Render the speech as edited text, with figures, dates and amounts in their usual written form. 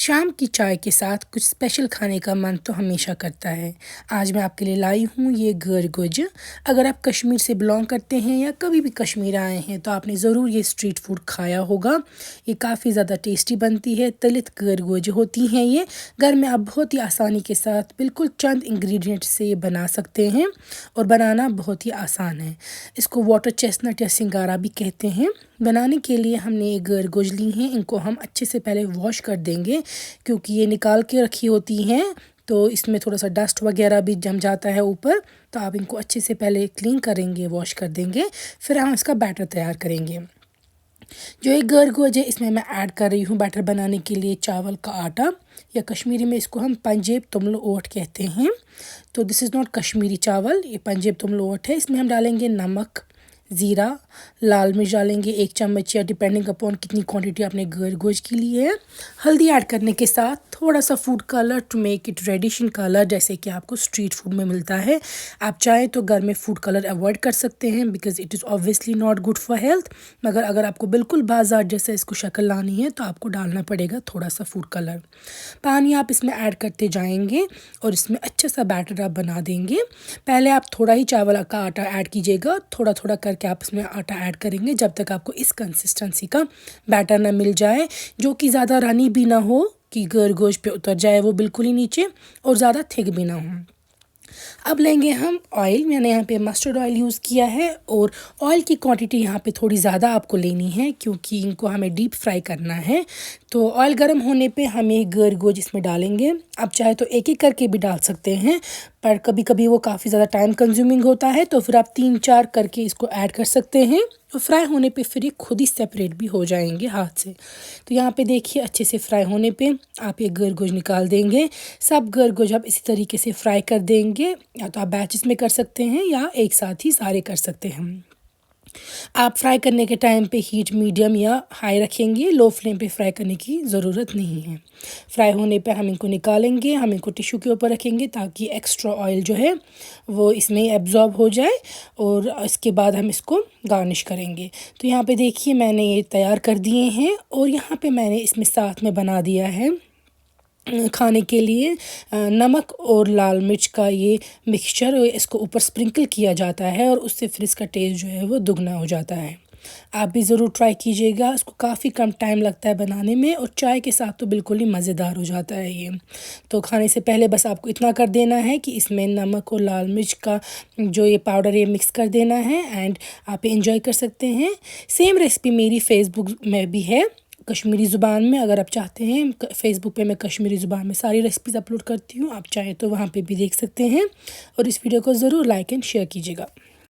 शाम की चाय के साथ कुछ स्पेशल खाने का मन तो हमेशा करता है। आज मैं आपके लिए लाई हूँ ये गर गुज। अगर आप कश्मीर से बिलोंग करते हैं या कभी भी कश्मीर आए हैं तो आपने ज़रूर ये स्ट्रीट फूड खाया होगा। ये काफ़ी ज़्यादा टेस्टी बनती है। तलित गर गुज होती हैं ये। घर में आप बहुत ही आसानी के साथ बिल्कुल चंद इंग्रेडिएंट से ये बना सकते हैं और बनाना बहुत ही आसान है। इसको वाटर चेस्टनट या सिंगारा भी कहते हैं। बनाने के लिए हमने ये गर गुज ली हैं। इनको हम अच्छे से पहले वॉश कर देंगे क्योंकि ये निकाल के रखी होती हैं तो इसमें थोड़ा सा डस्ट वगैरह भी जम जाता है ऊपर। तो आप इनको अच्छे से पहले क्लीन करेंगे, वॉश कर देंगे, फिर हम इसका बैटर तैयार करेंगे। जो एक गर गुज है इसमें मैं ऐड कर रही हूँ बैटर बनाने के लिए चावल का आटा, या कश्मीरी में इसको हम पंजेब तुमलो ओट कहते हैं। तो दिस इज़ नॉट कश्मीरी चावल, ये पंजेब तुमलो ओट है। इसमें हम डालेंगे नमक, ज़ीरा, लाल मिर्च डालेंगे 1 चम्मच या डिपेंडिंग अपॉन कितनी क्वांटिटी आपने गर गुज के लिए है। हल्दी ऐड करने के साथ थोड़ा सा food colour to make it reddish in colour, जैसे कि आपको स्ट्रीट फूड में मिलता है। आप चाहें तो घर में फूड कलर अवॉइड कर सकते हैं because it is obviously not good for health, मगर अगर आपको बिल्कुल बाजार जैसे इसको शक्ल लानी है तो आपको डालना पड़ेगा थोड़ा सा फूड कलर। पानी आप इसमें ऐड करते जाएंगे और इसमें अच्छा सा बैटर आप बना देंगे। पहले आप थोड़ा ही चावल का आटा ऐड कीजिएगा, थोड़ा थोड़ा करके आप इसमें आटा ऐड करेंगे जब तक आपको इस कंसिस्टेंसी का बैटर ना मिल जाए, जो कि ज़्यादा रनी भी ना हो कि गर गोश पे उतर जाए वो बिल्कुल ही नीचे, और ज़्यादा थिक भी ना हो। अब लेंगे हम ऑयल। मैंने यहाँ पे मस्टर्ड ऑयल यूज़ किया है और ऑयल की क्वांटिटी यहाँ पे थोड़ी ज़्यादा आपको लेनी है क्योंकि इनको हमें डीप फ्राई करना है। तो ऑयल गर्म होने पे हम ये गर गोश इसमें डालेंगे। आप चाहे तो एक एक करके भी डाल सकते हैं, पर कभी कभी वो काफ़ी ज़्यादा टाइम कंज्यूमिंग होता है तो फिर आप 3-4 करके इसको ऐड कर सकते हैं। और फ्राई होने पे फिर ये खुद ही सेपरेट भी हो जाएंगे हाथ से। तो यहाँ पे देखिए अच्छे से फ्राई होने पे आप ये गर गोश निकाल देंगे। सब गर गोश आप इसी तरीके से फ्राई कर देंगे, या तो आप बैचेस में कर सकते हैं या एक साथ ही सारे कर सकते हैं। आप फ्राई करने के टाइम पे हीट मीडियम या हाई रखेंगे, लो फ्लेम पे फ्राई करने की ज़रूरत नहीं है। फ्राई होने पे हम इनको निकालेंगे, हम इनको टिश्यू के ऊपर रखेंगे ताकि एक्स्ट्रा ऑयल जो है वो इसमें एब्जॉर्ब हो जाए, और इसके बाद हम इसको गार्निश करेंगे। तो यहाँ पे देखिए मैंने ये तैयार कर दिए हैं, और यहाँ पे मैंने इसमें साथ में बना दिया है खाने के लिए नमक और लाल मिर्च का ये मिक्सचर। इसको ऊपर स्प्रिंकल किया जाता है और उससे फिर इसका टेस्ट जो है वो दुगना हो जाता है। आप भी ज़रूर ट्राई कीजिएगा। इसको काफ़ी कम टाइम लगता है बनाने में और चाय के साथ तो बिल्कुल ही मज़ेदार हो जाता है ये। तो खाने से पहले बस आपको इतना कर देना है कि इसमें नमक और लाल मिर्च का जो ये पाउडर है मिक्स कर देना है, एंड आप एंजॉय कर सकते हैं। सेम रेसिपी मेरी फेसबुक में भी है कश्मीरी ज़ुबान में। अगर आप चाहते हैं, फ़ेसबुक पे मैं कश्मीरी ज़ुबान में सारी रेसिपीज़ अपलोड करती हूँ, आप चाहें तो वहाँ पे भी देख सकते हैं। और इस वीडियो को ज़रूर लाइक एंड शेयर कीजिएगा।